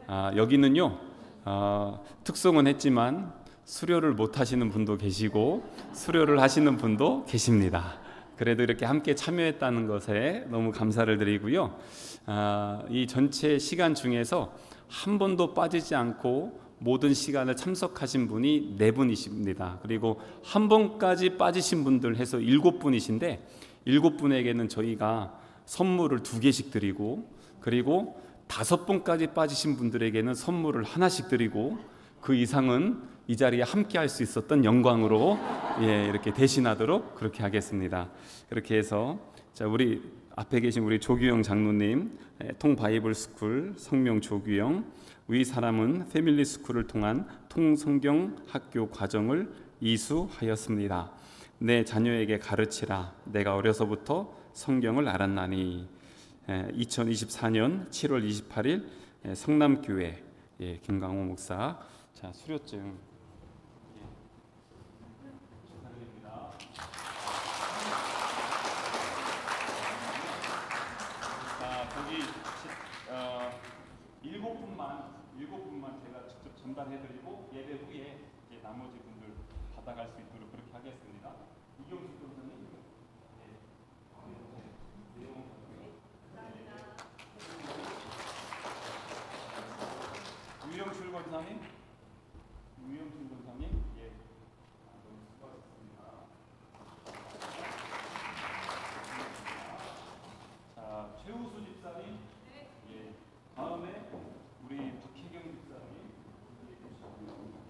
여기는요 특성은 했지만 수료를 못 하시는 분도 계시고 수료를 하시는 분도 계십니다. 그래도 이렇게 함께 참여했다는 것에 너무 감사를 드리고요. 이 전체 시간 중에서 한 번도 빠지지 않고 모든 시간을 참석하신 분이 4분이십니다. 그리고 한 번까지 빠지신 분들 해서 7분이신데 7분에게는 저희가 선물을 2개씩 드리고, 그리고 5번까지 빠지신 분들에게는 선물을 하나씩 드리고, 그 이상은 이 자리에 함께 할 수 있었던 영광으로 이렇게 대신하도록 그렇게 하겠습니다. 그렇게 해서 자, 우리 앞에 계신 우리 조규영 장로님, 통바이블 스쿨 성명 조규영, 위 사람은 패밀리 스쿨을 통한 통성경 학교 과정을 이수하였습니다. 내 자녀에게 가르치라. 내가 어려서부터 성경을 알았나니. 2024년 7월 28일 성남교회 김강호 목사. 자, 수료증 축하드립니다. 자, 거기 7분만 제가 직접 전달해드리고 예배 후에 나머지 분들 받아갈 수 있도록 그렇게 하겠습니다. 이경수 선생님. 유영출 권사님. 너무 수고하셨습니다. 자, 최우수 집사님. 다음에 우리 박혜경 집사님.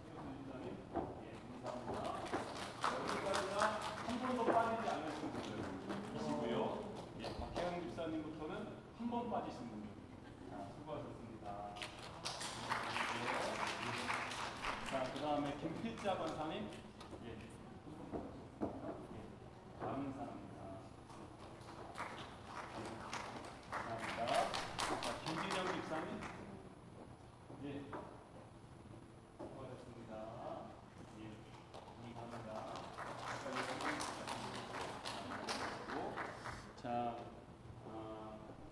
최우수 집사님. 감사합니다. 여기까지가 한 번도 빠지지 않으신 분들이시고요. 박혜경 집사님부터는 한 번 빠지신 분들. 수고하셨습니다. 자, 그 다음에 김필자 권사님. 감사합니다. 감사합니다. 자, 김진영 집사님. 수고하셨습니다. 감사합니다. 자,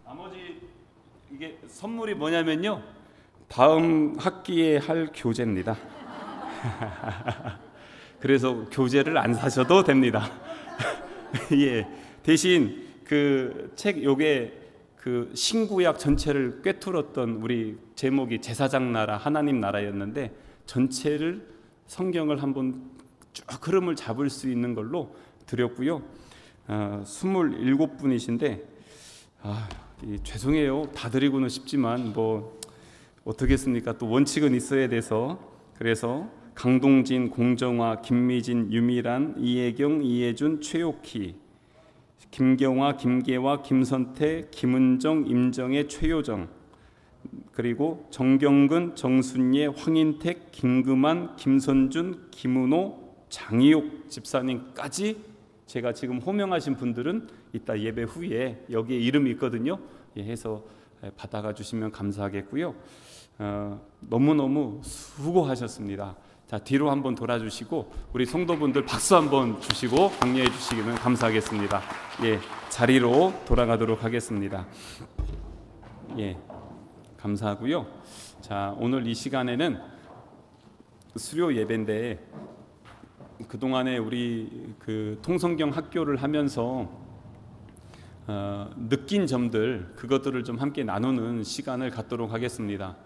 나머지 이게 선물이 뭐냐면요, 다음 학기에 할 교재입니다. 그래서 교재를 안 사셔도 됩니다. 대신 그 책 요게 그 신구약 전체를 꿰뚫었던, 우리 제목이 제사장 나라 하나님 나라였는데 전체를 성경을 한번 쭉 흐름을 잡을 수 있는 걸로 드렸고요. 27분이신데 죄송해요. 다 드리고는 싶지만 뭐 어떻겠습니까? 또 원칙은 있어야 돼서. 그래서 강동진, 공정화, 김미진, 유미란, 이혜경, 이혜준, 최옥희, 김경화, 김계화, 김선태, 김은정, 임정혜, 최효정, 그리고 정경근, 정순예, 황인택, 김금한, 김선준, 김은호, 장희옥 집사님까지 제가 지금 호명하신 분들은 이따 예배 후에 여기에 이름이 있거든요. 해서 받아가 주시면 감사하겠고요. 너무너무 수고하셨습니다. 자, 뒤로 한번 돌아주시고 우리 성도분들 박수 한번 주시고 격려해 주시기는 감사하겠습니다. 자리로 돌아가도록 하겠습니다. 감사하고요. 자, 오늘 이 시간에는 수료 예배인데 그동안에 우리 그 통성경 학교를 하면서 느낀 점들, 그것들을 좀 함께 나누는 시간을 갖도록 하겠습니다.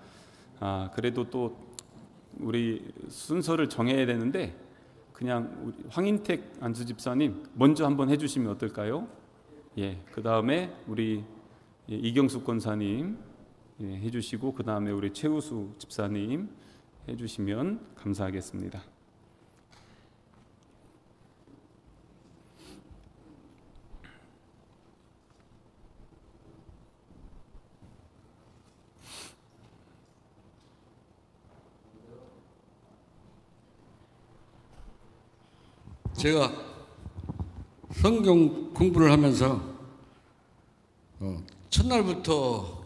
그래도 또 우리 순서를 정해야 되는데 그냥 우리 황인택 안수 집사님 먼저 한번 해주시면 어떨까요? 그 다음에 우리 이경숙 권사님 해주시고 그 다음에 우리 최우수 집사님 해주시면 감사하겠습니다. 제가 성경 공부를 하면서 첫날부터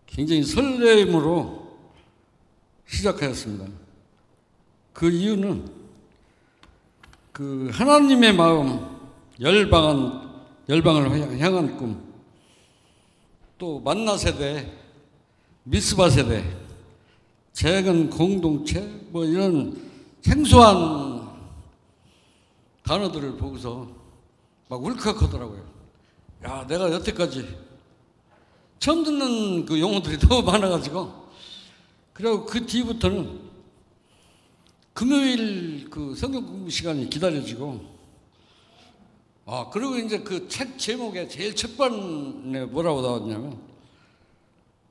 굉장히 설렘으로 시작하였습니다. 그 이유는 그 하나님의 마음, 열방을 향한 꿈, 또 만나 세대, 미스바 세대, 재건 공동체 뭐 이런 생소한 단어들을 보고서 막 울컥하더라고요. 야, 내가 여태까지 처음 듣는 그 용어들이 너무 많아가지고, 그리고 그 뒤부터는 금요일 그 성경 공부 시간이 기다려지고, 그리고 이제 그 책 제목에 제일 첫 번에 뭐라고 나왔냐면,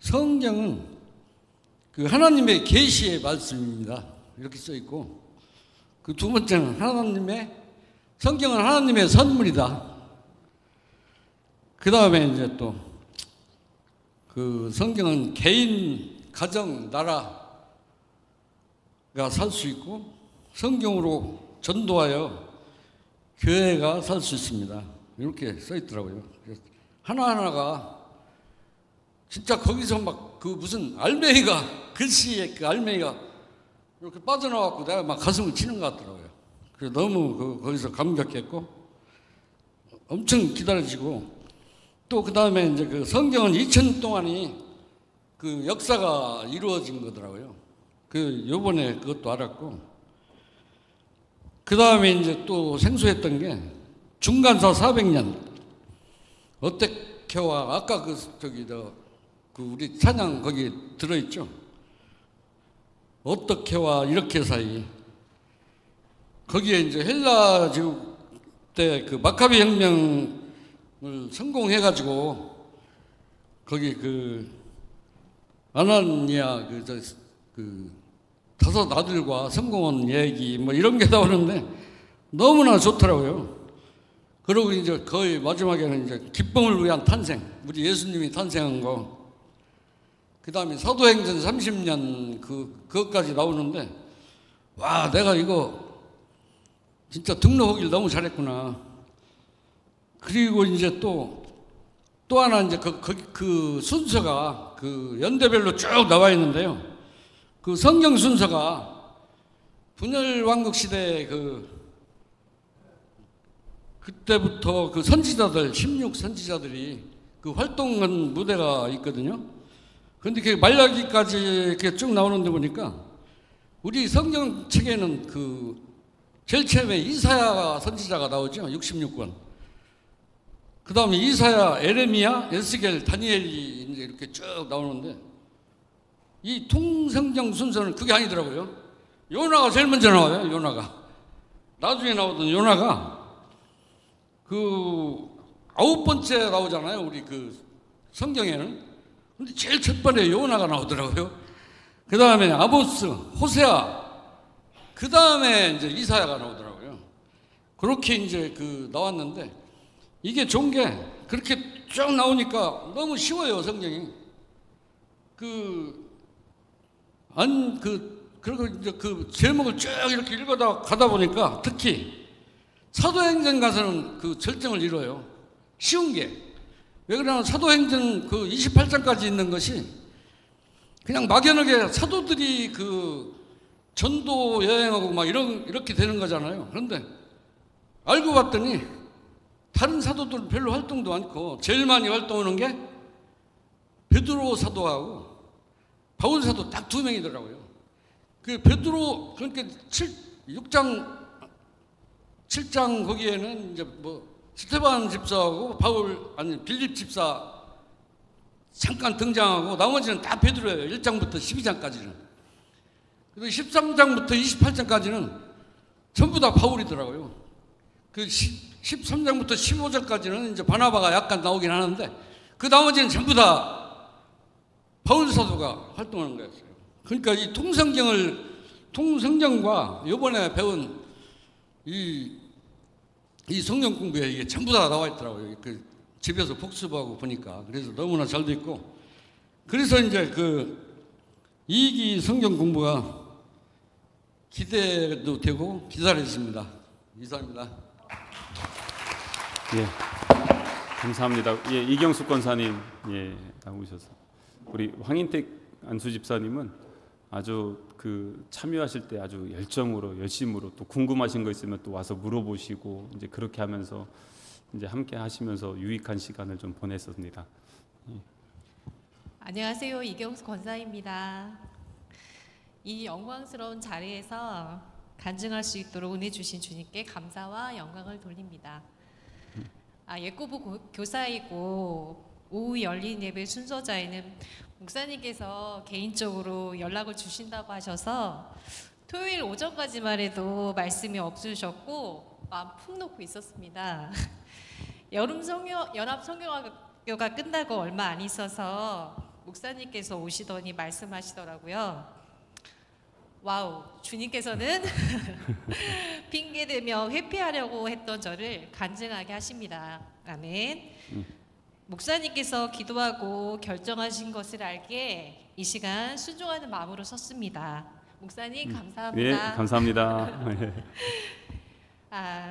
성경은 그 하나님의 계시의 말씀입니다, 이렇게 써 있고, 그 두 번째는 성경은 하나님의 선물이다. 그 다음에 이제 또 그 성경은 개인, 가정, 나라가 살 수 있고, 성경으로 전도하여 교회가 살 수 있습니다, 이렇게 써 있더라고요. 하나하나가 진짜 거기서 막 그 무슨 알맹이가, 글씨의 그 알맹이가 이렇게 빠져나왔고 내가 막 가슴을 치는 것 같더라고요. 그래서 너무 거기서 감격했고, 엄청 기다려지고, 또 그 다음에 이제 그 성경은 2000년 동안이 그 역사가 이루어진 거더라고요. 요번에 그것도 알았고, 그 다음에 이제 또 생소했던 게 중간사 400년, 어떻게와 아까 우리 찬양 거기 들어있죠. 어떻게와 이렇게 사이, 거기에 이제 헬라 제국 때 그 마카비 혁명을 성공해가지고 거기 그 아나니아 그 다섯 아들과 성공한 얘기 뭐 이런 게 나오는데 너무나 좋더라고요. 그리고 이제 거의 마지막에는 이제 기쁨을 위한 탄생, 우리 예수님이 탄생한 거, 그 다음에 사도행전 30년 그것까지 나오는데, 와, 내가 이거 진짜 등록하길 너무 잘했구나. 그리고 이제 또 하나 이제 그 순서가 그 연대별로 쭉 나와 있는데요. 그 성경 순서가 분열왕국 시대 그때부터 그 선지자들, 16선지자들이 그 활동한 무대가 있거든요. 그런데 그 말라기까지 이렇게 쭉 나오는데 보니까 우리 성경책에는 그 제일 처음에 이사야 선지자가 나오죠. 66권. 그 다음에 이사야, 에레미야, 에스겔, 다니엘이 이제 이렇게 쭉 나오는데, 이 통성경 순서는 그게 아니더라고요. 요나가 제일 먼저 나와요. 요나가. 나중에 나오던 요나가 그 9번째 나오잖아요, 우리 그 성경에는. 근데 제일 첫 번에 요나가 나오더라고요. 그 다음에 아모스, 호세아, 그 다음에 이제 이사야가 나오더라고요. 그렇게 이제 나왔는데, 이게 좋은 게 그렇게 쭉 나오니까 너무 쉬워요, 성경이. 그리고 이제 그 제목을 쭉 이렇게 가다 보니까 특히 사도행전 가서는 그 절정을 이뤄요. 쉬운 게. 왜 그러냐면 사도행전 28장까지 있는 것이 그냥 막연하게 사도들이 전도 여행하고 막 이렇게 되는 거잖아요. 그런데 알고 봤더니 다른 사도들 별로 활동도 않고 제일 많이 활동하는 게 베드로 사도하고 바울 사도 딱 2명이더라고요. 그 베드로, 그러니까 7장 거기에는 이제 스테반 집사하고 빌립 집사 잠깐 등장하고 나머지는 다 베드로예요. 1장부터 12장까지는. 그리고 13장부터 28장까지는 전부 다 바울이더라고요. 13장부터 15장까지는 이제 바나바가 약간 나오긴 하는데, 그 나머지는 전부 다 바울 사도가 활동하는 거였어요. 그러니까 이 통성경과 이번에 배운 이 성경 공부에 이게 전부 다 나와 있더라고요. 집에서 복습하고 보니까. 그래서 너무나 잘 됐고, 그래서 이제 2기 성경 공부가 기대도 되고 기다려집니다. 이상입니다. 예, 감사합니다. 예, 이경숙 권사님, 예, 나오셔서 우리 황인택 안수 집사님은 아주 참여하실 때 아주 열정으로 열심으로, 또 궁금하신 거 있으면 또 와서 물어보시고, 이제 그렇게 하면서 이제 함께 하시면서 유익한 시간을 좀 보냈습니다. 안녕하세요. 이경수 권사입니다. 이 영광스러운 자리에서 간증할 수 있도록 은혜 주신 주님께 감사와 영광을 돌립니다. 예고부 교사이고 오후 열린 예배 순서자에는 목사님께서 개인적으로 연락을 주신다고 하셔서 토요일 오전까지만 해도 말씀이 없으셨고 마음 푹 놓고 있었습니다. 연합 성경학교가 끝나고 얼마 안 있어서 목사님께서 오시더니 말씀하시더라고요. 와우, 주님께서는 핑계대며 회피하려고 했던 저를 간증하게 하십니다. 아멘. 목사님께서 기도하고 결정하신 것을 알기에 이 시간 순종하는 마음으로 섰습니다. 목사님 감사합니다. 네, 감사합니다.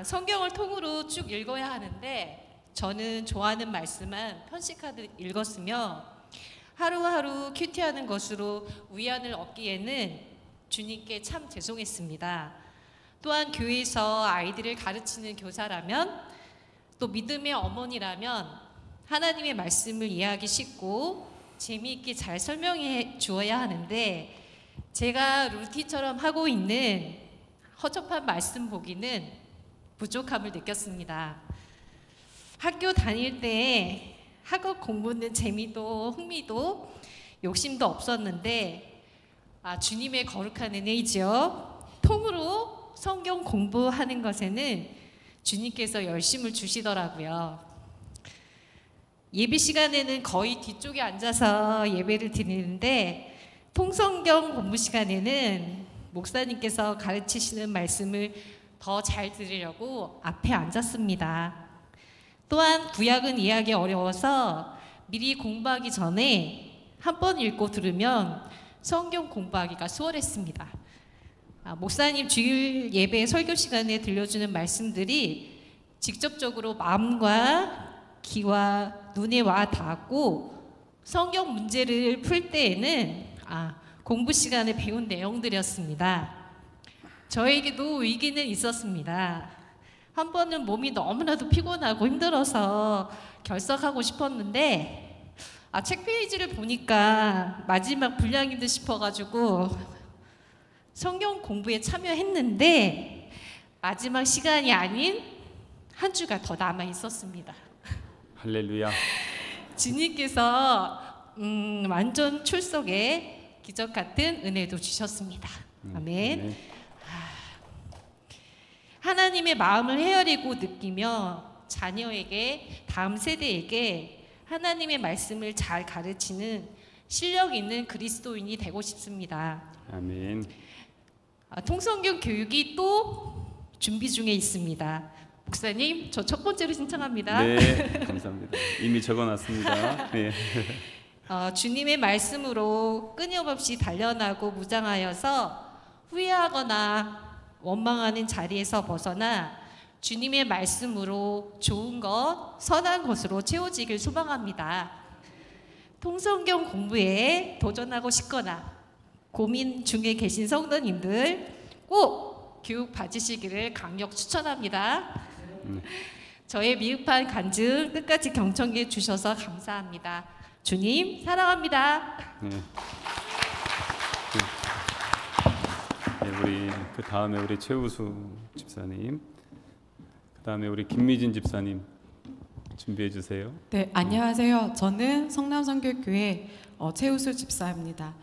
성경을 통으로 쭉 읽어야 하는데 저는 좋아하는 말씀만 편식하듯 읽었으며 하루하루 큐티하는 것으로 위안을 얻기에는 주님께 참 죄송했습니다. 또한 교회에서 아이들을 가르치는 교사라면 또 믿음의 어머니라면 하나님의 말씀을 이해하기 쉽고 재미있게 잘 설명해 주어야 하는데 제가 루틴처럼 하고 있는 허접한 말씀 보기는 부족함을 느꼈습니다. 학교 다닐 때 학업 공부는 재미도 흥미도 욕심도 없었는데 주님의 거룩한 은혜이죠. 통으로 성경 공부하는 것에는 주님께서 열심을 주시더라고요. 예배 시간에는 거의 뒤쪽에 앉아서 예배를 드리는데 통성경 공부 시간에는 목사님께서 가르치시는 말씀을 더 잘 들으려고 앞에 앉았습니다. 또한 구약은 이해하기 어려워서 미리 공부하기 전에 한 번 읽고 들으면 성경 공부하기가 수월했습니다. 목사님 주일 예배 설교 시간에 들려주는 말씀들이 직접적으로 마음과 귀와 눈에 와 닿았고 성경 문제를 풀 때에는 공부 시간에 배운 내용들이었습니다. 저에게도 위기는 있었습니다. 한 번은 몸이 너무나도 피곤하고 힘들어서 결석하고 싶었는데 책 페이지를 보니까 마지막 분량인 듯 싶어가지고 성경 공부에 참여했는데 마지막 시간이 아닌 한 주가 더 남아 있었습니다. 할렐루야. 주님께서 완전 출석에 기적 같은 은혜도 주셨습니다. 아멘. 하나님의 마음을 헤아리고 느끼며 자녀에게 다음 세대에게 하나님의 말씀을 잘 가르치는 실력 있는 그리스도인이 되고 싶습니다. 아멘. 통성경 교육이 또 준비 중에 있습니다. 목사님, 저 첫 번째로 신청합니다. 네, 감사합니다. 이미 적어놨습니다. 네. 주님의 말씀으로 끊임없이 단련하고 무장하여서 후회하거나 원망하는 자리에서 벗어나 주님의 말씀으로 좋은 것, 선한 것으로 채워지길 소망합니다. 통성경 공부에 도전하고 싶거나 고민 중에 계신 성도님들 꼭 교육 받으시기를 강력 추천합니다. 저의 미흡한 간증 끝까지 경청해 주셔서 감사합니다. 주님 사랑합니다. 네, 우리 그 다음에 우리 최우수 집사님, 그 다음에 우리 김미진 집사님 준비해 주세요. 네, 안녕하세요. 저는 성남선교교회 최우수 집사입니다.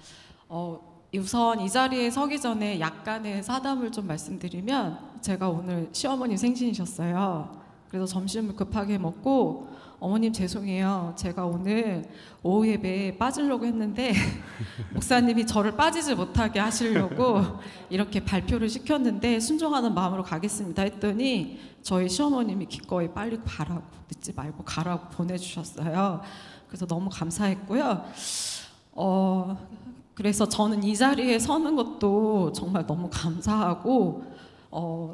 우선 이 자리에 서기 전에 약간의 사담을 좀 말씀드리면 제가 오늘 시어머니 생신이셨어요. 그래서 점심을 급하게 먹고 어머님 죄송해요. 제가 오늘 오후 예배에 빠지려고 했는데 목사님이 저를 빠지지 못하게 하시려고 이렇게 발표를 시켰는데 순종하는 마음으로 가겠습니다 했더니 저희 시어머님이 기꺼이 빨리 가라고, 늦지 말고 가라고 보내주셨어요. 그래서 너무 감사했고요. 그래서 저는 이 자리에 서는 것도 정말 너무 감사하고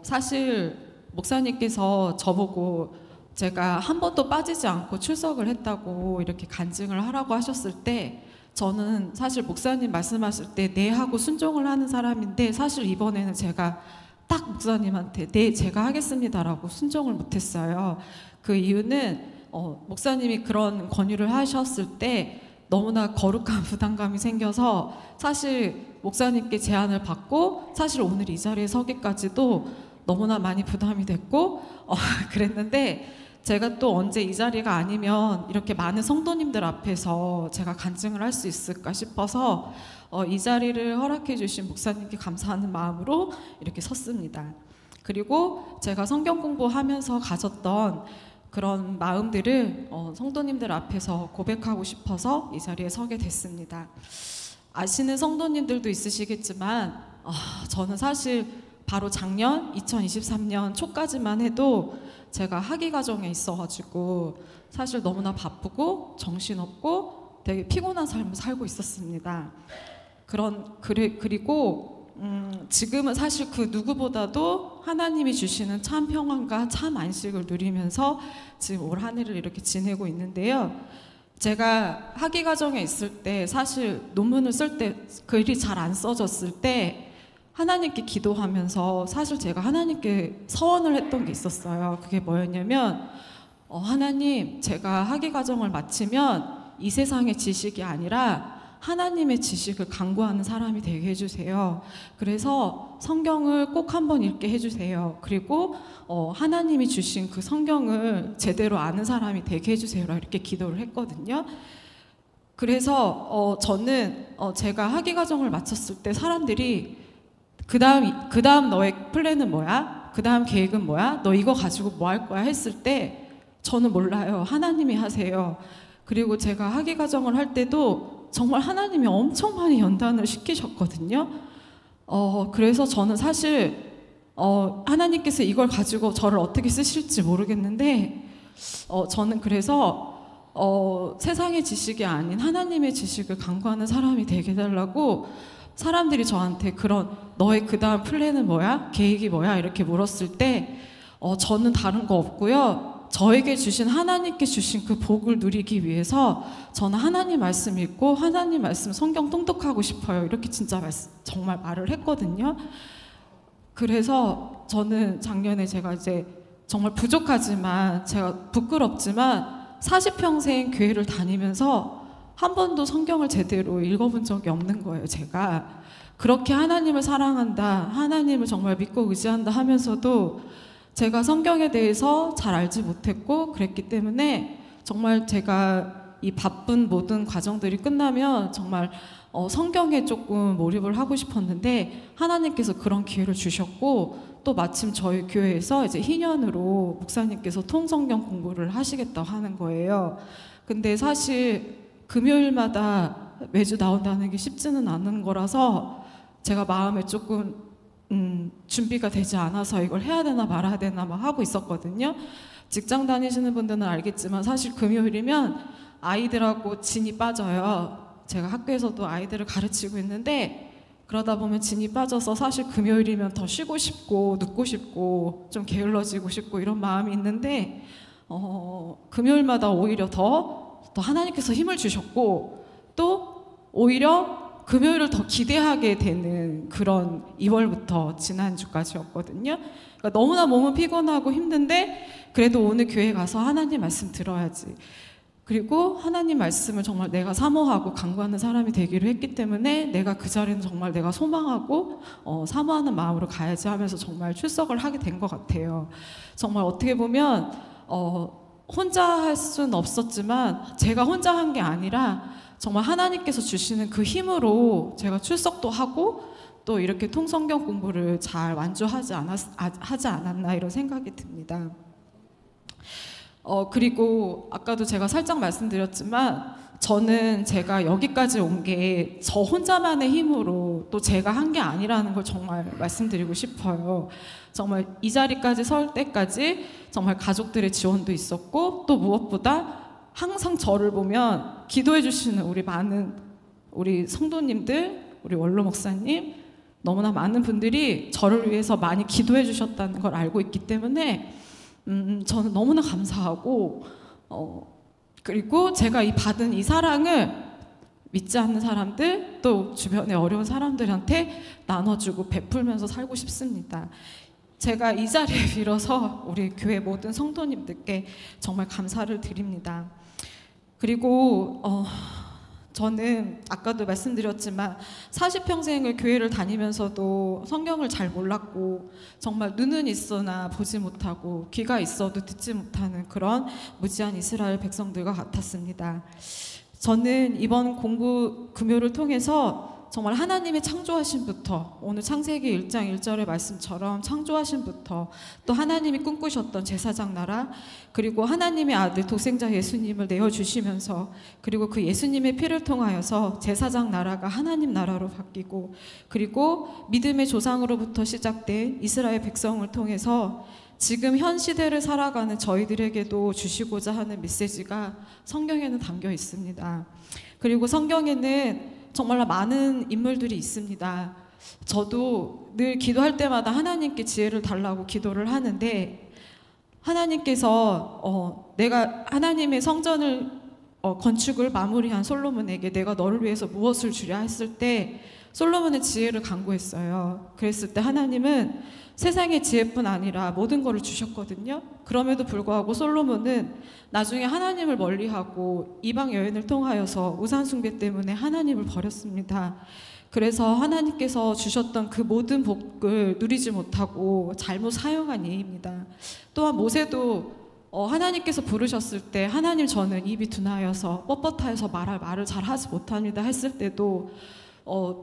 사실 목사님께서 저보고 제가 한 번도 빠지지 않고 출석을 했다고 이렇게 간증을 하라고 하셨을 때 저는 사실 목사님 말씀하실 때 네 하고 순종을 하는 사람인데 사실 이번에는 제가 딱 목사님한테 네 제가 하겠습니다라고 순종을 못했어요. 그 이유는 목사님이 그런 권유를 하셨을 때 너무나 거룩한 부담감이 생겨서 사실 목사님께 제안을 받고 사실 오늘 이 자리에 서기까지도 너무나 많이 부담이 됐고 그랬는데 제가 또 언제 이 자리가 아니면 이렇게 많은 성도님들 앞에서 제가 간증을 할 수 있을까 싶어서 이 자리를 허락해 주신 목사님께 감사하는 마음으로 이렇게 섰습니다. 그리고 제가 성경 공부하면서 가졌던 그런 마음들을 성도님들 앞에서 고백하고 싶어서 이 자리에 서게 됐습니다. 아시는 성도님들도 있으시겠지만 저는 사실 바로 작년 2023년 초까지만 해도 제가 학위 과정에 있어가지고 사실 너무나 바쁘고 정신없고 되게 피곤한 삶을 살고 있었습니다. 그리고 지금은 사실 그 누구보다도 하나님이 주시는 참 평안과 참 안식을 누리면서 지금 올 한 해를 이렇게 지내고 있는데요. 제가 학위 과정에 있을 때 사실 논문을 쓸 때 글이 잘 안 써졌을 때 하나님께 기도하면서 사실 제가 하나님께 서원을 했던 게 있었어요. 그게 뭐였냐면 하나님, 제가 학위 과정을 마치면 이 세상의 지식이 아니라 하나님의 지식을 강구하는 사람이 되게 해주세요. 그래서 성경을 꼭 한번 읽게 해주세요. 그리고 하나님이 주신 그 성경을 제대로 아는 사람이 되게 해주세요. 이렇게 기도를 했거든요. 그래서 저는 제가 학위 과정을 마쳤을 때 사람들이 그 다음 너의 플랜은 뭐야? 그 다음 계획은 뭐야? 너 이거 가지고 뭐 할 거야? 했을 때 저는 몰라요. 하나님이 하세요. 그리고 제가 학위 과정을 할 때도 정말 하나님이 엄청 많이 연단을 시키셨거든요. 그래서 저는 사실 하나님께서 이걸 가지고 저를 어떻게 쓰실지 모르겠는데 저는 그래서 세상의 지식이 아닌 하나님의 지식을 강구하는 사람이 되게 해달라고 사람들이 저한테 그런 너의 그 다음 플랜은 뭐야? 계획이 뭐야? 이렇게 물었을 때 저는 다른 거 없고요. 저에게 주신 하나님께 주신 그 복을 누리기 위해서 저는 하나님 말씀 읽고 하나님 말씀 성경 통독하고 싶어요. 이렇게 진짜 정말 말을 했거든요. 그래서 저는 작년에 제가 이제 정말 부족하지만 제가 부끄럽지만 40평생 교회를 다니면서 한 번도 성경을 제대로 읽어본 적이 없는 거예요. 제가 그렇게 하나님을 사랑한다, 하나님을 정말 믿고 의지한다 하면서도 제가 성경에 대해서 잘 알지 못했고 그랬기 때문에 정말 제가 이 바쁜 모든 과정들이 끝나면 정말 성경에 조금 몰입을 하고 싶었는데 하나님께서 그런 기회를 주셨고 또 마침 저희 교회에서 이제 희년으로 목사님께서 통성경 공부를 하시겠다고 하는 거예요. 근데 사실 금요일마다 매주 나온다는 게 쉽지는 않은 거라서 제가 마음에 조금 준비가 되지 않아서 이걸 해야 되나 말아야 되나 막 하고 있었거든요. 직장 다니시는 분들은 알겠지만 사실 금요일이면 아이들하고 진이 빠져요. 제가 학교에서도 아이들을 가르치고 있는데 그러다 보면 진이 빠져서 사실 금요일이면 더 쉬고 싶고 눕고 싶고 좀 게을러지고 싶고 이런 마음이 있는데 금요일마다 오히려 더 하나님께서 힘을 주셨고 또 오히려 금요일을 더 기대하게 되는 그런 2월부터 지난주까지였거든요. 그러니까 너무나 몸은 피곤하고 힘든데 그래도 오늘 교회 가서 하나님 말씀 들어야지. 그리고 하나님 말씀을 정말 내가 사모하고 간구하는 사람이 되기로 했기 때문에 내가 그 자리는 정말 내가 소망하고 사모하는 마음으로 가야지 하면서 정말 출석을 하게 된 것 같아요. 정말 어떻게 보면 혼자 할 수는 없었지만 제가 혼자 한 게 아니라 정말 하나님께서 주시는 그 힘으로 제가 출석도 하고 또 이렇게 통성경 공부를 잘 완주하지 않았나 이런 생각이 듭니다. 그리고 아까도 제가 살짝 말씀드렸지만 저는 제가 여기까지 온 게 저 혼자만의 힘으로 또 제가 한 게 아니라는 걸 정말 말씀드리고 싶어요. 정말 이 자리까지 설 때까지 정말 가족들의 지원도 있었고 또 무엇보다 항상 저를 보면 기도해 주시는 우리 성도님들, 우리 원로 목사님 너무나 많은 분들이 저를 위해서 많이 기도해 주셨다는 걸 알고 있기 때문에 저는 너무나 감사하고 그리고 제가 받은 이 사랑을 믿지 않는 사람들 또 주변에 어려운 사람들한테 나눠주고 베풀면서 살고 싶습니다. 제가 이 자리에 빌어서 우리 교회 모든 성도님들께 정말 감사를 드립니다. 그리고 저는 아까도 말씀드렸지만 40평생을 교회를 다니면서도 성경을 잘 몰랐고 정말 눈은 있으나 보지 못하고 귀가 있어도 듣지 못하는 그런 무지한 이스라엘 백성들과 같았습니다. 저는 이번 공부 금요를 통해서 정말 하나님의 창조하심부터 오늘 창세기 1장 1절의 말씀처럼 창조하심부터 또 하나님이 꿈꾸셨던 제사장 나라 그리고 하나님의 아들 독생자 예수님을 내어주시면서 그리고 그 예수님의 피를 통하여서 제사장 나라가 하나님 나라로 바뀌고 그리고 믿음의 조상으로부터 시작된 이스라엘 백성을 통해서 지금 현 시대를 살아가는 저희들에게도 주시고자 하는 메시지가 성경에는 담겨 있습니다. 그리고 성경에는 정말 많은 인물들이 있습니다. 저도 늘 기도할 때마다 하나님께 지혜를 달라고 기도를 하는데 하나님께서 내가 하나님의 성전을 건축을 마무리한 솔로몬에게 내가 너를 위해서 무엇을 주랴 했을 때 솔로몬의 지혜를 간구했어요. 그랬을 때 하나님은 세상의 지혜뿐 아니라 모든 것을 주셨거든요. 그럼에도 불구하고 솔로몬은 나중에 하나님을 멀리하고 이방 여인을 통하여서 우상 숭배 때문에 하나님을 버렸습니다. 그래서 하나님께서 주셨던 그 모든 복을 누리지 못하고 잘못 사용한 예입니다. 또한 모세도 하나님께서 부르셨을 때 하나님 저는 입이 둔하여서 뻣뻣하여서 말할 말을 잘 하지 못합니다 했을 때도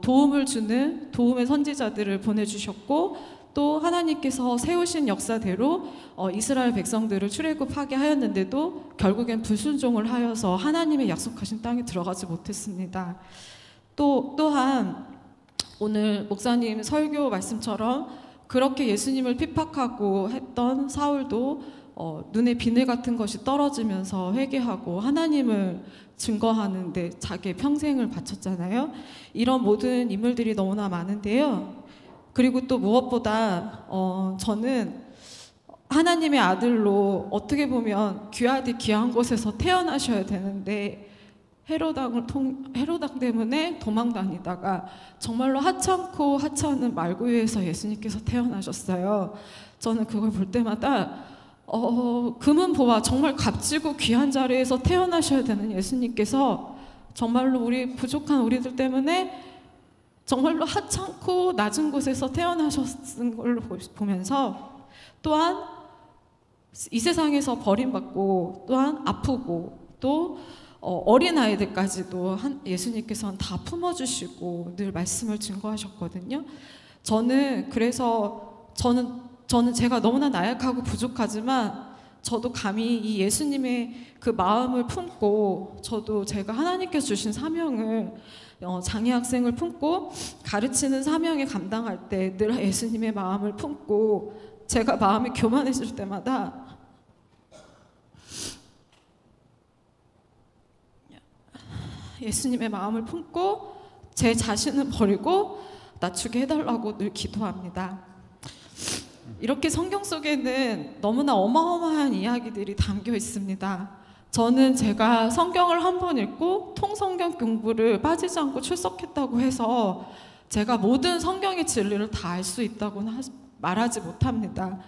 도움을 주는 도움의 선지자들을 보내주셨고 또 하나님께서 세우신 역사대로 이스라엘 백성들을 출애굽하게 하였는데도 결국엔 불순종을 하여서 하나님의 약속하신 땅에 들어가지 못했습니다. 또한 오늘 목사님 설교 말씀처럼 그렇게 예수님을 핍박하고 했던 사울도 눈에 비늘 같은 것이 떨어지면서 회개하고 하나님을 증거하는데 자기의 평생을 바쳤잖아요. 이런 모든 인물들이 너무나 많은데요. 그리고 또 무엇보다 저는 하나님의 아들로 어떻게 보면 귀하디 귀한 곳에서 태어나셔야 되는데 헤로당 때문에 도망 다니다가 정말로 하찮고 하찮은 말구유에서 예수님께서 태어나셨어요. 저는 그걸 볼 때마다 금은 보화 정말 값지고 귀한 자리에서 태어나셔야 되는 예수님께서 정말로 우리 부족한 우리들 때문에 정말로 하찮고 낮은 곳에서 태어나셨은 걸로 보면서 또한 이 세상에서 버림받고 또한 아프고 또 어린아이들까지도 예수님께서는 다 품어주시고 늘 말씀을 증거하셨거든요. 저는 그래서 저는 제가 너무나 나약하고 부족하지만 저도 감히 이 예수님의 그 마음을 품고 저도 제가 하나님께서 주신 사명을 장애 학생을 품고 가르치는 사명에 감당할 때 늘 예수님의 마음을 품고 제가 마음이 교만해질 때마다 예수님의 마음을 품고 제 자신을 버리고 낮추게 해달라고 늘 기도합니다. 이렇게 성경 속에는 너무나 어마어마한 이야기들이 담겨 있습니다. 저는 제가 성경을 한 번 읽고 통성경 공부를 빠지지 않고 출석했다고 해서 제가 모든 성경의 진리를 다 알 수 있다고는 말하지 못합니다.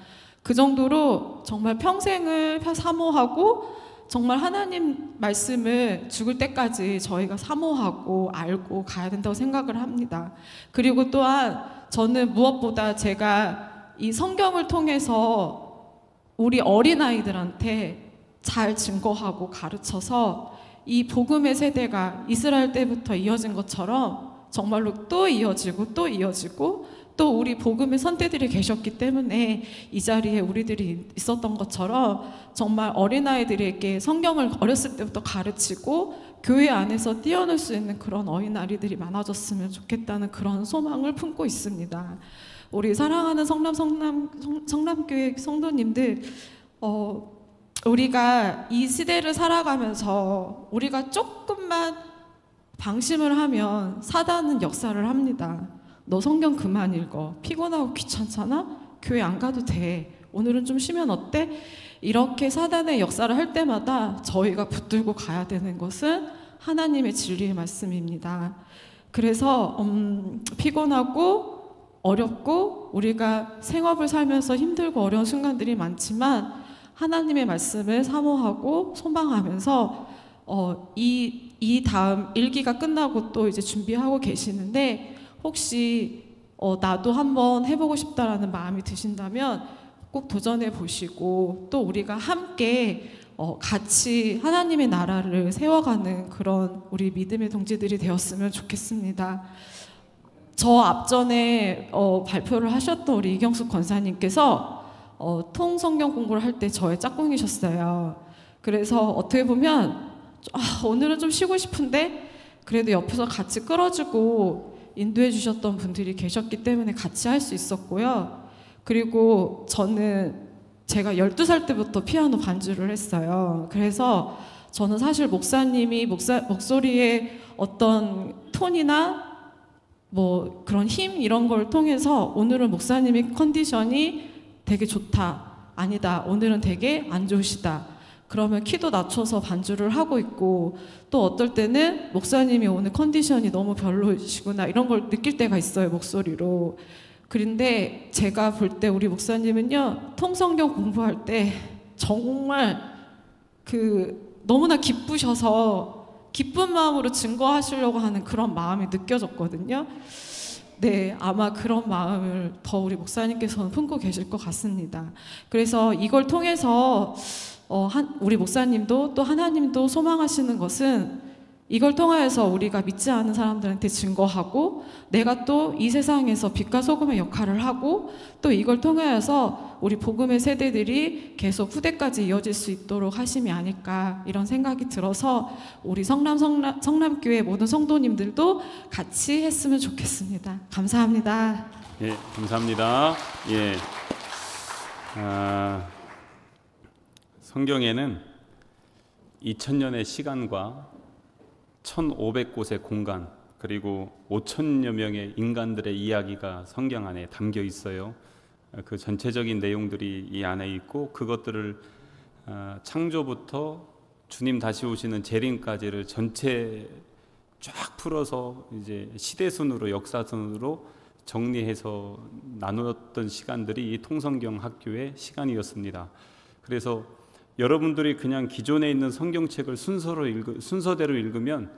그 정도로 정말 평생을 사모하고 정말 하나님 말씀을 죽을 때까지 저희가 사모하고 알고 가야 된다고 생각을 합니다. 그리고 또한 저는 무엇보다 제가 이 성경을 통해서 우리 어린아이들한테 잘 증거하고 가르쳐서 이 복음의 세대가 이스라엘 때부터 이어진 것처럼 정말로 또 이어지고 또 이어지고 또 우리 복음의 선대들이 계셨기 때문에 이 자리에 우리들이 있었던 것처럼 정말 어린아이들에게 성경을 어렸을 때부터 가르치고 교회 안에서 뛰어놀 수 있는 그런 어린아이들이 많아졌으면 좋겠다는 그런 소망을 품고 있습니다. 우리 사랑하는 성남교회 성도님들 우리가 이 시대를 살아가면서 우리가 조금만 방심을 하면 사단은 역사를 합니다. 너 성경 그만 읽어. 피곤하고 귀찮잖아? 교회 안 가도 돼. 오늘은 좀 쉬면 어때? 이렇게 사단의 역사를 할 때마다 저희가 붙들고 가야 되는 것은 하나님의 진리의 말씀입니다. 그래서 피곤하고 어렵고 우리가 생업을 살면서 힘들고 어려운 순간들이 많지만 하나님의 말씀을 사모하고 소망하면서 이 이 다음 1기가 끝나고 또 이제 준비하고 계시는데 혹시 나도 한번 해보고 싶다라는 마음이 드신다면 꼭 도전해 보시고 또 우리가 함께 같이 하나님의 나라를 세워가는 그런 우리 믿음의 동지들이 되었으면 좋겠습니다. 저 앞전에 발표를 하셨던 우리 이경숙 권사님께서 통성경 공부를 할 때 저의 짝꿍이셨어요. 그래서 어떻게 보면 오늘은 좀 쉬고 싶은데 그래도 옆에서 같이 끌어주고 인도해 주셨던 분들이 계셨기 때문에 같이 할 수 있었고요. 그리고 저는 제가 12살 때부터 피아노 반주를 했어요. 그래서 저는 사실 목사님이 목소리의 어떤 톤이나 뭐 그런 힘 이런 걸 통해서 오늘은 목사님의 컨디션이 되게 좋다, 아니다, 오늘은 되게 안 좋으시다, 그러면 키도 낮춰서 반주를 하고 있고, 또 어떨 때는 목사님이 오늘 컨디션이 너무 별로시구나 이런 걸 느낄 때가 있어요, 목소리로. 그런데 제가 볼 때 우리 목사님은요, 통성경 공부할 때 정말 너무나 기쁘셔서 기쁜 마음으로 증거하시려고 하는 그런 마음이 느껴졌거든요. 네, 아마 그런 마음을 더 우리 목사님께서는 품고 계실 것 같습니다. 그래서 이걸 통해서 우리 목사님도 또 하나님도 소망하시는 것은 이걸 통하여서 우리가 믿지 않은 사람들한테 증거하고 내가 또 이 세상에서 빛과 소금의 역할을 하고 또 이걸 통하여서 우리 복음의 세대들이 계속 후대까지 이어질 수 있도록 하심이 아닐까 이런 생각이 들어서 우리 성남교회 모든 성도님들도 같이 했으면 좋겠습니다. 감사합니다. 예, 감사합니다. 예, 성경에는 2000년의 시간과 1500곳의 공간 그리고 5000여 명의 인간들의 이야기가 성경 안에 담겨 있어요. 그 전체적인 내용들이 이 안에 있고 그것들을 창조부터 주님 다시 오시는 재림까지를 전체 쫙 풀어서 이제 시대순으로 역사순으로 정리해서 나누었던 시간들이 이 통성경 학교의 시간이었습니다. 그래서 여러분들이 그냥 기존에 있는 성경책을 순서대로 읽으면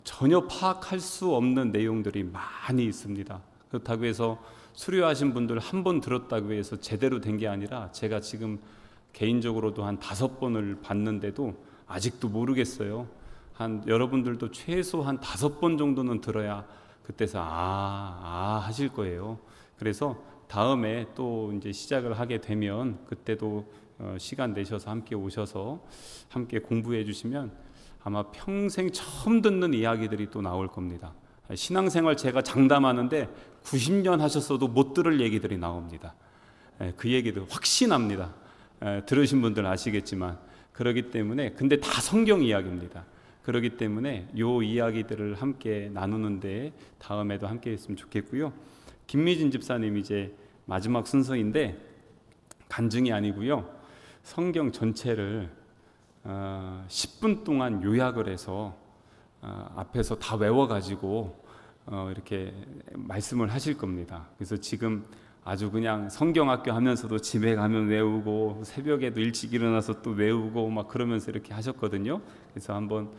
전혀 파악할 수 없는 내용들이 많이 있습니다. 그렇다고 해서 수료하신 분들 한 번 들었다고 해서 제대로 된 게 아니라 제가 지금 개인적으로도 한 5번을 봤는데도 아직도 모르겠어요. 여러분들도 최소 한 5번 정도는 들어야 그때서 하실 거예요. 그래서 다음에 또 이제 시작을 하게 되면 그때도 시간 내셔서 함께 오셔서 함께 공부해 주시면 아마 평생 처음 듣는 이야기들이 또 나올 겁니다. 신앙생활 제가 장담하는데 90년 하셨어도 못 들을 얘기들이 나옵니다. 그 얘기들 확신합니다. 들으신 분들 아시겠지만 그렇기 때문에 근데 다 성경 이야기입니다. 그렇기 때문에 요 이야기들을 함께 나누는데 다음에도 함께 했으면 좋겠고요. 김미진 집사님 이제 마지막 순서인데 간증이 아니고요. 성경 전체를 10분 동안 요약을 해서 앞에서 다 외워가지고 이렇게 말씀을 하실 겁니다. 그래서 지금 아주 그냥 성경학교 하면서도 집에 가면 외우고 새벽에도 일찍 일어나서 또 외우고 막 그러면서 이렇게 하셨거든요. 그래서 한번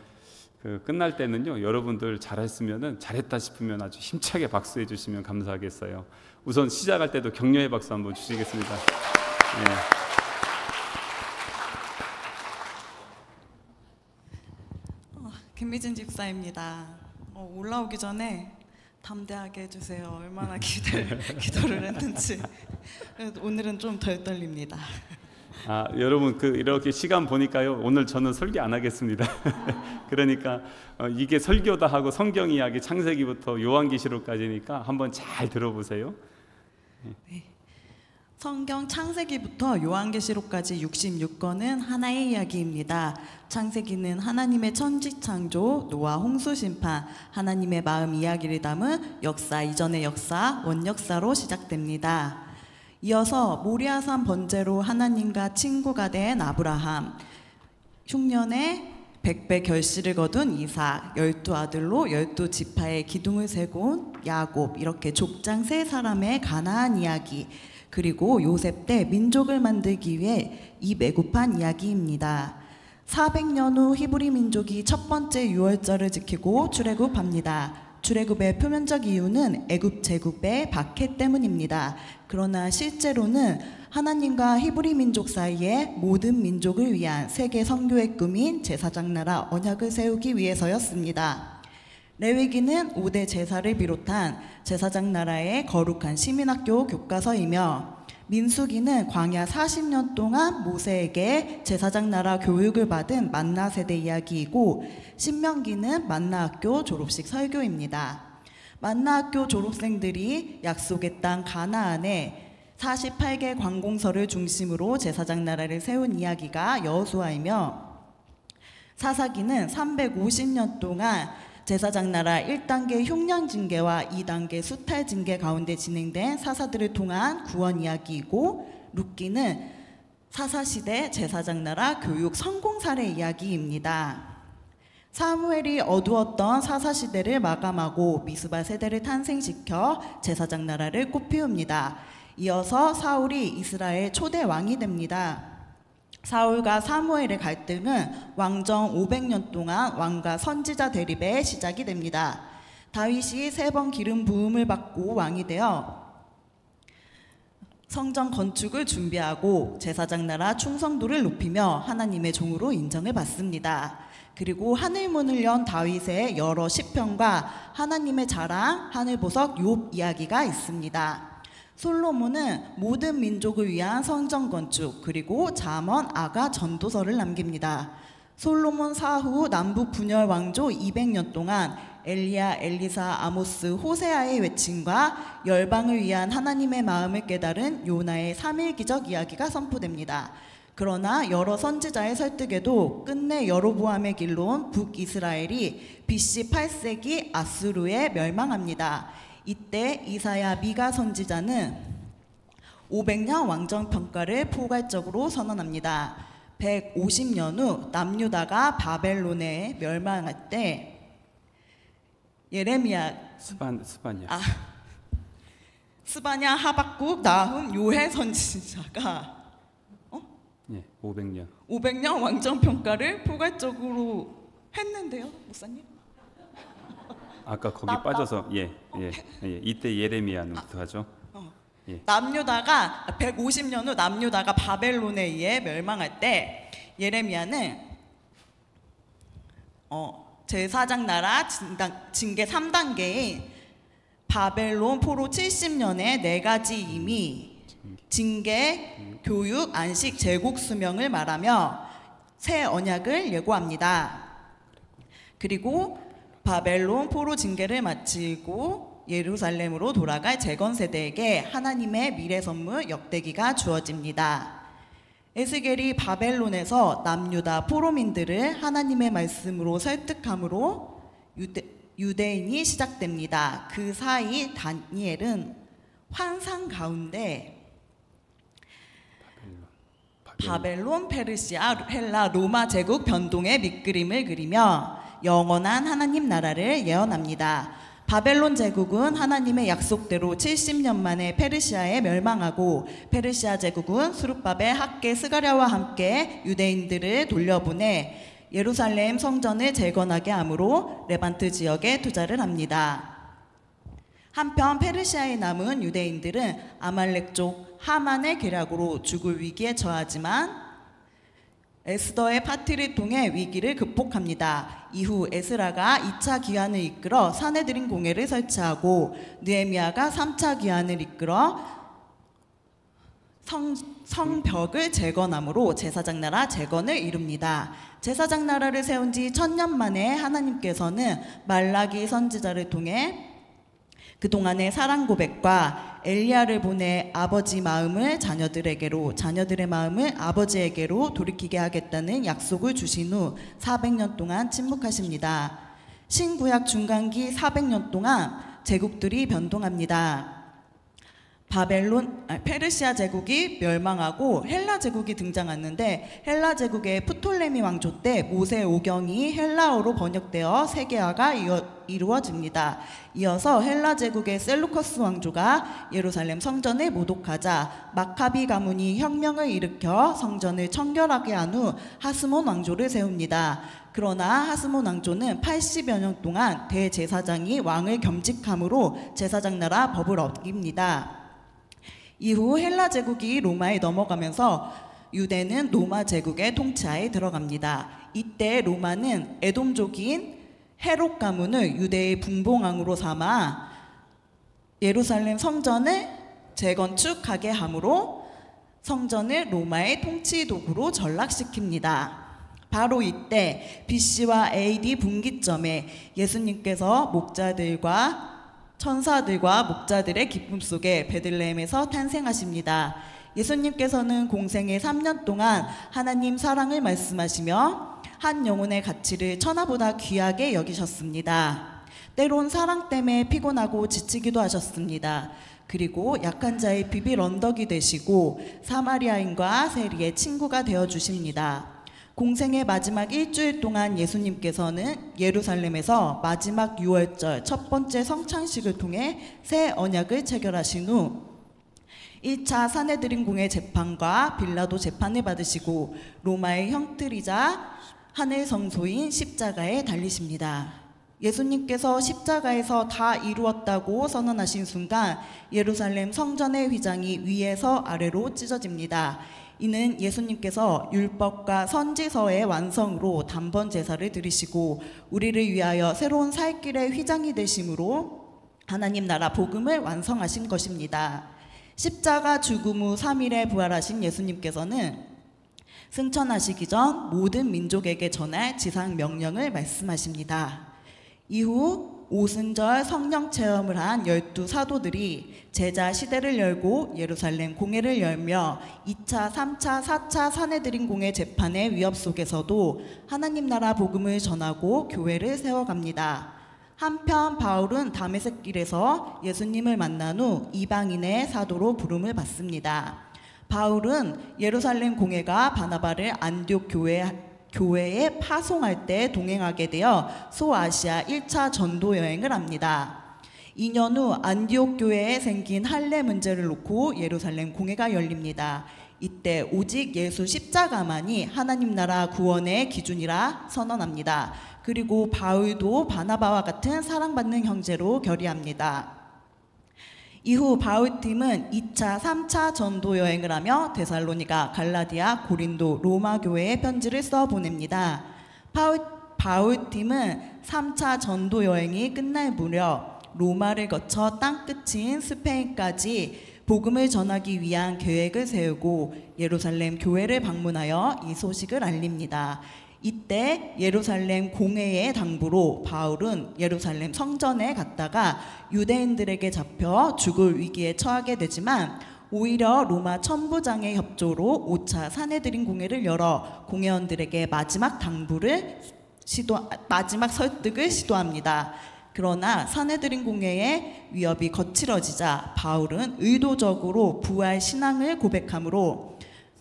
끝날 때는요, 여러분들 잘했으면은 잘했다 싶으면 아주 힘차게 박수해 주시면 감사하겠어요. 우선 시작할 때도 격려의 박수 한번 주시겠습니다. 네. 김미진 집사입니다. 올라오기 전에 담대하게 해주세요. 얼마나 기도를 했는지. 오늘은 좀 덜 떨립니다. 여러분 이렇게 시간 보니까요, 오늘 저는 설교 안 하겠습니다. 그러니까 이게 설교다 하고 성경 이야기 창세기부터 요한계시록까지니까 한번 잘 들어보세요. 네. 성경 창세기부터 요한계시록까지 66권은 하나의 이야기입니다. 창세기는 하나님의 천지창조, 노아 홍수 심판, 하나님의 마음 이야기를 담은 역사 이전의 역사, 원역사로 시작됩니다. 이어서 모리아산 번제로 하나님과 친구가 된 아브라함, 흉년에 100배 결실을 거둔 이삭, 12아들로 12지파의 기둥을 세고 온 야곱, 이렇게 족장 3사람의 가나안 이야기, 그리고 요셉 때 민족을 만들기 위해 이 매곱한 이야기입니다. 400년 후 히브리 민족이 첫 번째 유월절을 지키고 출애굽합니다. 출애굽의 표면적 이유는 애굽 제국의 박해 때문입니다. 그러나 실제로는 하나님과 히브리 민족 사이에 모든 민족을 위한 세계 선교의 꿈인 제사장 나라 언약을 세우기 위해서였습니다. 레위기는 5대 제사를 비롯한 제사장 나라의 거룩한 시민학교 교과서이며 민수기는 광야 40년 동안 모세에게 제사장 나라 교육을 받은 만나 세대 이야기이고 신명기는 만나학교 졸업식 설교입니다. 만나학교 졸업생들이 약속의 땅 가나안에 48개 관공서를 중심으로 제사장 나라를 세운 이야기가 여호수아이며 사사기는 350년 동안 제사장 나라 1단계 흉년 징계와 2단계 수탈 징계 가운데 진행된 사사들을 통한 구원 이야기이고 룻기는 사사시대 제사장 나라 교육 성공 사례 이야기입니다. 사무엘이 어두웠던 사사시대를 마감하고 미스바 세대를 탄생시켜 제사장 나라를 꽃피웁니다. 이어서 사울이 이스라엘 초대 왕이 됩니다. 사울과 사무엘의 갈등은 왕정 500년 동안 왕과 선지자 대립의 시작이 됩니다. 다윗이 3번 기름 부음을 받고 왕이 되어 성전 건축을 준비하고 제사장 나라 충성도를 높이며 하나님의 종으로 인정을 받습니다. 그리고 하늘문을 연 다윗의 여러 시편과 하나님의 자랑, 하늘보석 욥 이야기가 있습니다. 솔로몬은 모든 민족을 위한 성전 건축 그리고 잠언 아가 전도서를 남깁니다. 솔로몬 사후 남북 분열 왕조 200년 동안 엘리야, 엘리사, 아모스, 호세아의 외침과 열방을 위한 하나님의 마음을 깨달은 요나의 3일 기적 이야기가 선포됩니다. 그러나 여러 선지자의 설득에도 끝내 여로보암의 길로 온 북이스라엘이 BC 8세기 아수르에 멸망합니다. 이때 이사야 미가 선지자는 500년 왕정평가를 포괄적으로 선언합니다. 150년 후 남유다가 바벨론에 멸망할 때 예레미야 스바냐 하박국 나훔 요해 선지자가 500년 왕정평가를 포괄적으로 했는데요, 목사님? 아까 거기 빠져서 이때 예레미야부터 하죠. 남유다가 150년 후 남유다가 바벨론에 의해 멸망할 때 예레미야는 제사장 나라 징계 3단계인 바벨론 포로 70년에 4가지 임의 징계, 교육, 안식, 제국 수명을 말하며 새 언약을 예고합니다. 그리고 바벨론 포로 징계를 마치고 예루살렘으로 돌아갈 재건 세대에게 하나님의 미래 선물 역대기가 주어집니다. 에스겔이 바벨론에서 남유다 포로민들을 하나님의 말씀으로 설득함으로 유대인이 시작됩니다. 그 사이 다니엘은 환상 가운데 바벨론, 페르시아, 헬라, 로마 제국 변동의 밑그림을 그리며 영원한 하나님 나라를 예언합니다. 바벨론 제국은 하나님의 약속대로 70년 만에 페르시아에 멸망하고 페르시아 제국은 수르바벨, 학개, 스가랴와 함께 유대인들을 돌려보내 예루살렘 성전을 재건하게 하므로 레반트 지역에 투자를 합니다. 한편 페르시아에 남은 유대인들은 아말렉족 하만의 계략으로 죽을 위기에 처하지만 에스더의 파티를 통해 위기를 극복합니다. 이후 에스라가 2차 귀환을 이끌어 사내들인 공회를 설치하고 느헤미야가 3차 귀환을 이끌어 성벽을 재건함으로 제사장 나라 재건을 이룹니다. 제사장 나라를 세운 지 1000년 만에 하나님께서는 말라기 선지자를 통해 그동안의 사랑 고백과 엘리야를 보내 아버지 마음을 자녀들에게로 자녀들의 마음을 아버지에게로 돌이키게 하겠다는 약속을 주신 후 400년 동안 침묵하십니다. 신구약 중간기 400년 동안 제국들이 변동합니다. 페르시아 제국이 멸망하고 헬라 제국이 등장하는데, 헬라 제국의 프톨레미 왕조 때 모세 오경이 헬라어로 번역되어 세계화가 이루어집니다. 이어서 헬라 제국의 셀루커스 왕조가 예루살렘 성전을 모독하자 마카비 가문이 혁명을 일으켜 성전을 청결하게 한 후 하스몬 왕조를 세웁니다. 그러나 하스몬 왕조는 80여 년 동안 대제사장이 왕을 겸직함으로 제사장 나라 법을 어깁니다. 이후 헬라 제국이 로마에 넘어가면서 유대는 로마 제국의 통치하에 들어갑니다. 이때 로마는 에돔족인 헤롯 가문을 유대의 분봉왕으로 삼아 예루살렘 성전을 재건축하게 함으로 성전을 로마의 통치 도구로 전락시킵니다. 바로 이때 BC와 AD 분기점에 예수님께서 목자들과 천사들과 목자들의 기쁨 속에 베들레헴에서 탄생하십니다. 예수님께서는 공생의 3년 동안 하나님 사랑을 말씀하시며 한 영혼의 가치를 천하보다 귀하게 여기셨습니다. 때론 사랑 때문에 피곤하고 지치기도 하셨습니다. 그리고 약한 자의 비빌 언덕이 되시고 사마리아인과 세리의 친구가 되어주십니다. 공생의 마지막 일주일 동안 예수님께서는 예루살렘에서 마지막 유월절 첫 번째 성찬식을 통해 새 언약을 체결하신 후 1차 사내드린 공의 재판과 빌라도 재판을 받으시고 로마의 형틀이자 하늘 성소인 십자가에 달리십니다. 예수님께서 십자가에서 다 이루었다고 선언하신 순간 예루살렘 성전의 휘장이 위에서 아래로 찢어집니다. 이는 예수님께서 율법과 선지서의 완성으로 단번 제사를 드리시고 우리를 위하여 새로운 살 길의 휘장이 되심으로 하나님 나라 복음을 완성하신 것입니다. 십자가 죽음 후 3일에 부활하신 예수님께서는 승천하시기 전 모든 민족에게 전할 지상 명령을 말씀하십니다. 이후 오순절 성령 체험을 한 12사도들이 제자 시대를 열고 예루살렘 공회를 열며 2차, 3차, 4차 사내들인 공회 재판의 위협 속에서도 하나님 나라 복음을 전하고 교회를 세워갑니다. 한편 바울은 다메섹 길에서 예수님을 만난 후 이방인의 사도로 부름을 받습니다. 바울은 예루살렘 공회가 바나바를 안디옥 교회에 파송할 때 동행하게 되어 소아시아 1차 전도 여행을 합니다. 2년 후 안디옥 교회에 생긴 할례 문제를 놓고 예루살렘 공회가 열립니다. 이때 오직 예수 십자가만이 하나님 나라 구원의 기준이라 선언합니다. 그리고 바울도 바나바와 같은 사랑받는 형제로 결의합니다. 이후 바울팀은 2차, 3차 전도 여행을 하며 데살로니가, 갈라디아, 고린도, 로마 교회에 편지를 써보냅니다. 바울팀은 3차 전도 여행이 끝날 무렵 로마를 거쳐 땅끝인 스페인까지 복음을 전하기 위한 계획을 세우고 예루살렘 교회를 방문하여 이 소식을 알립니다. 이때 예루살렘 공회의 당부로 바울은 예루살렘 성전에 갔다가 유대인들에게 잡혀 죽을 위기에 처하게 되지만 오히려 로마 천부장의 협조로 5차 사내들인 공회를 열어 공회원들에게 마지막 설득을 시도합니다. 그러나 사내들인 공회의 위협이 거칠어지자 바울은 의도적으로 부활 신앙을 고백하므로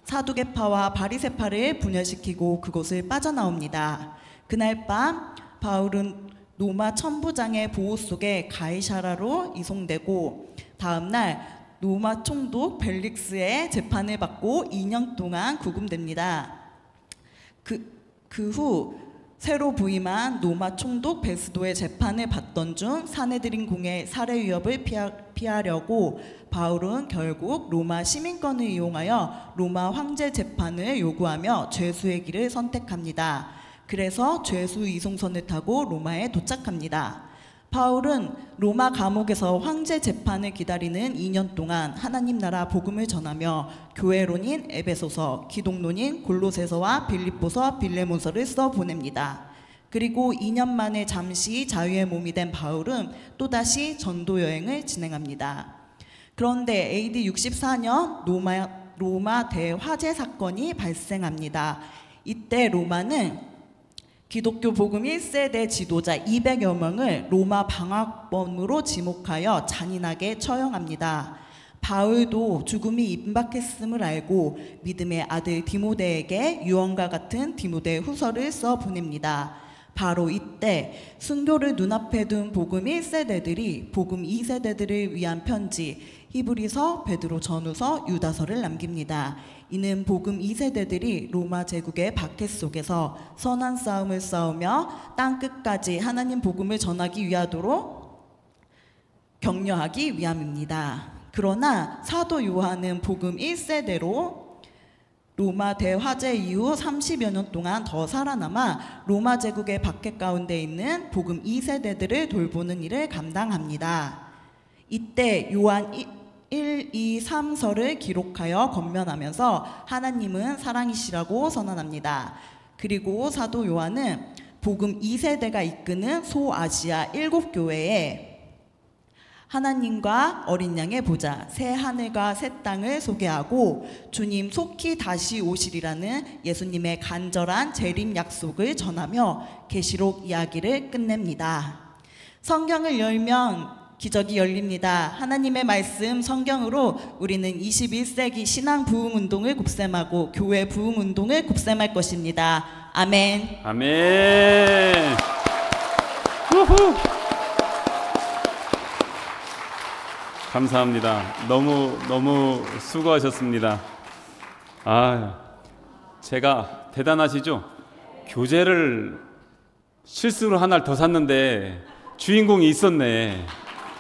사두개파와 바리새파를 분열시키고 그곳을 빠져나옵니다. 그날 밤 바울은 로마 천부장의 보호 속에 가이사라로 이송되고 다음날 로마 총독 벨릭스의 재판을 받고 2년 동안 구금됩니다. 그 후 새로 부임한 로마 총독 베스도의 재판을 받던 중 사내들인 공의 살해 위협을 피하려고 바울은 결국 로마 시민권을 이용하여 로마 황제 재판을 요구하며 죄수의 길을 선택합니다. 그래서 죄수 이송선을 타고 로마에 도착합니다. 바울은 로마 감옥에서 황제 재판을 기다리는 2년 동안 하나님 나라 복음을 전하며 교회론인 에베소서, 기독론인 골로새서와 빌립보서, 빌레몬서를 써보냅니다. 그리고 2년 만에 잠시 자유의 몸이 된 바울은 또다시 전도 여행을 진행합니다. 그런데 AD 64년 로마 대화재 사건이 발생합니다. 이때 로마는 기독교 복음 1세대 지도자 200여 명을 로마 방학범으로 지목하여 잔인하게 처형합니다. 바울도 죽음이 임박했음을 알고 믿음의 아들 디모데에게 유언과 같은 디모데 후서를 써 보냅니다. 바로 이때 순교를 눈앞에 둔 복음 1세대들이 복음 2세대들을 위한 편지 히브리서, 베드로 전후서, 유다서를 남깁니다. 이는 복음 2세대들이 로마 제국의 박해 속에서 선한 싸움을 싸우며 땅 끝까지 하나님 복음을 전하기 위하도록 격려하기 위함입니다. 그러나 사도 요한은 복음 1세대로 로마 대화재 이후 30여 년 동안 더 살아남아 로마 제국의 박해 가운데 있는 복음 2세대들을 돌보는 일을 감당합니다. 이때 요한 1, 2, 3서를 기록하여 권면하면서 하나님은 사랑이시라고 선언합니다. 그리고 사도 요한은 복음 2세대가 이끄는 소아시아 7교회에 하나님과 어린 양의 보좌, 새 하늘과 새 땅을 소개하고 주님 속히 다시 오시리라는 예수님의 간절한 재림 약속을 전하며 계시록 이야기를 끝냅니다. 성경을 열면 기적이 열립니다. 하나님의 말씀 성경으로 우리는 21세기 신앙 부흥 운동을 곱셈하고 교회 부흥 운동을 곱셈할 것입니다. 아멘. 아멘. 우후. 감사합니다. 너무 수고하셨습니다. 제가 대단하시죠? 교재를 실수로 하나를 더 샀는데 주인공이 있었네.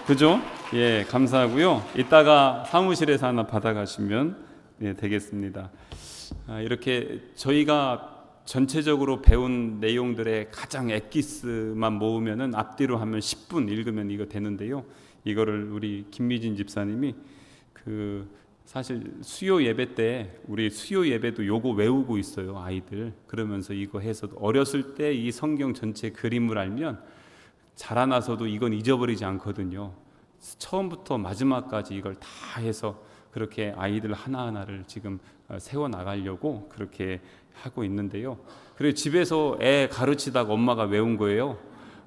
그죠? 예, 감사하고요. 이따가 사무실에서 하나 받아가시면 되겠습니다. 이렇게 저희가 전체적으로 배운 내용들의 가장 엑기스만 모으면은 앞뒤로 하면 10분 읽으면 이거 되는데요. 이거를 우리 김미진 집사님이 사실 수요 예배 때 우리 수요 예배도 요거 외우고 있어요, 아이들. 그러면서 이거 해서 어렸을 때 이 성경 전체 그림을 알면 자라나서도 이건 잊어버리지 않거든요. 처음부터 마지막까지 이걸 다 해서 그렇게 아이들 하나하나를 지금 세워 나가려고 그렇게 하고 있는데요. 그리고 집에서 애 가르치다가 엄마가 외운 거예요.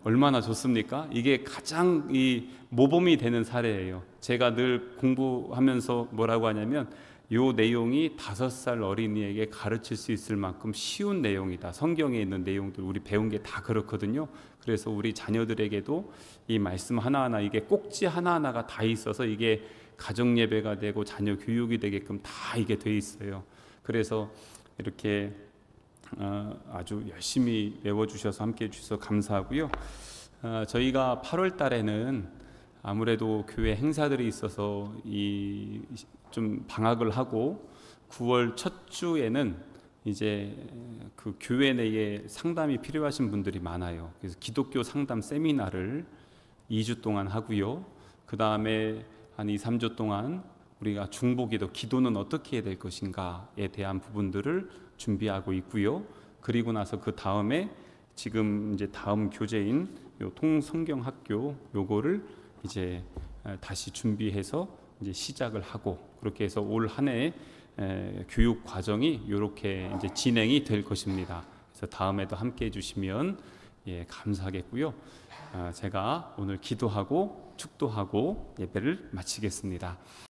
얼마나 좋습니까? 이게 가장 이 모범이 되는 사례예요. 제가 늘 공부하면서 뭐라고 하냐면 요 내용이 5살 어린이에게 가르칠 수 있을 만큼 쉬운 내용이다. 성경에 있는 내용들 우리 배운 게 다 그렇거든요. 그래서 우리 자녀들에게도 이 말씀 하나하나 이게 꼭지 하나하나가 다 있어서 이게 가정 예배가 되고 자녀 교육이 되게끔 다 이게 돼 있어요. 그래서 이렇게 아주 열심히 외워주셔서 함께해 주셔서 감사하고요. 저희가 8월 달에는 아무래도 교회 행사들이 있어서 좀 방학을 하고 9월 첫 주에는 이제 그 교회 내에 상담이 필요하신 분들이 많아요. 그래서 기독교 상담 세미나를 2주 동안 하고요. 그 다음에 한 2, 3주 동안 우리가 중보기도, 기도는 어떻게 해야 될 것인가에 대한 부분들을 준비하고 있고요. 그리고 나서 그 다음에 지금 이제 다음 교재인 요 통성경학교 요거를 이제 다시 준비해서 이제 시작을 하고 그렇게 해서 올 한 해 교육 과정이 이렇게 이제 진행이 될 것입니다. 그래서 다음에도 함께 해주시면 감사하겠고요. 제가 오늘 기도하고 축도하고 예배를 마치겠습니다.